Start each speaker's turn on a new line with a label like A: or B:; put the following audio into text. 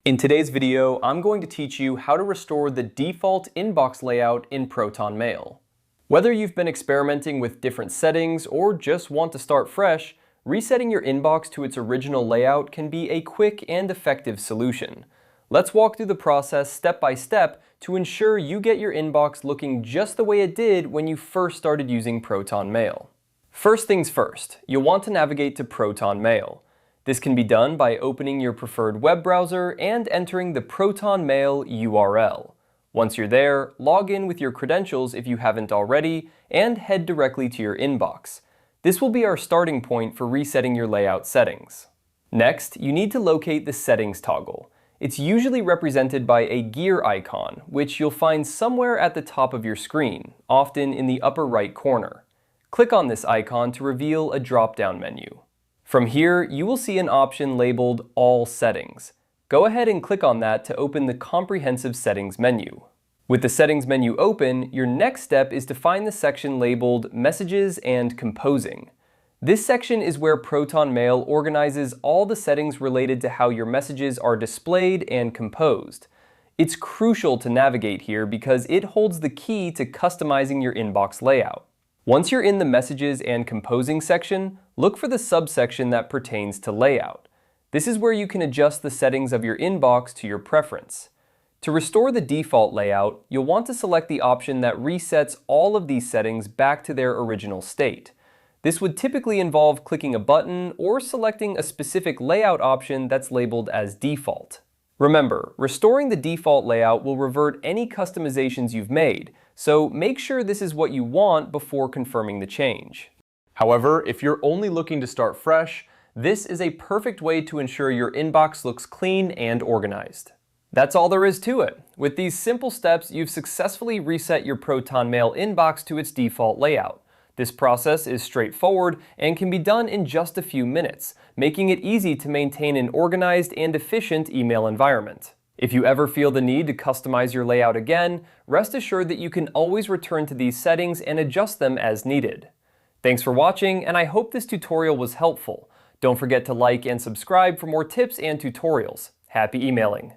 A: In today's video, I'm going to teach you how to restore the default inbox layout in Proton Mail. Whether you've been experimenting with different settings or just want to start fresh, resetting your inbox to its original layout can be a quick and effective solution. Let's walk through the process step by step to ensure you get your inbox looking just the way it did when you first started using Proton Mail. First things first, you'll want to navigate to Proton Mail. This can be done by opening your preferred web browser and entering the Proton Mail URL. Once you're there, log in with your credentials if you haven't already, and head directly to your inbox. This will be our starting point for resetting your layout settings. Next, you need to locate the Settings toggle. It's usually represented by a gear icon, which you'll find somewhere at the top of your screen, often in the upper right corner. Click on this icon to reveal a drop-down menu. From here, you will see an option labeled All Settings. Go ahead and click on that to open the Comprehensive Settings menu. With the Settings menu open, your next step is to find the section labeled Messages and Composing. This section is where Proton Mail organizes all the settings related to how your messages are displayed and composed. It's crucial to navigate here because it holds the key to customizing your inbox layout. Once you're in the Messages and Composing section, look for the subsection that pertains to layout. This is where you can adjust the settings of your inbox to your preference. To restore the default layout, you'll want to select the option that resets all of these settings back to their original state. This would typically involve clicking a button or selecting a specific layout option that's labeled as default. Remember, restoring the default layout will revert any customizations you've made, so make sure this is what you want before confirming the change. However, if you're only looking to start fresh, this is a perfect way to ensure your inbox looks clean and organized. That's all there is to it. With these simple steps, you've successfully reset your Proton Mail inbox to its default layout. This process is straightforward and can be done in just a few minutes, making it easy to maintain an organized and efficient email environment. If you ever feel the need to customize your layout again, rest assured that you can always return to these settings and adjust them as needed. Thanks for watching, and I hope this tutorial was helpful. Don't forget to like and subscribe for more tips and tutorials. Happy emailing!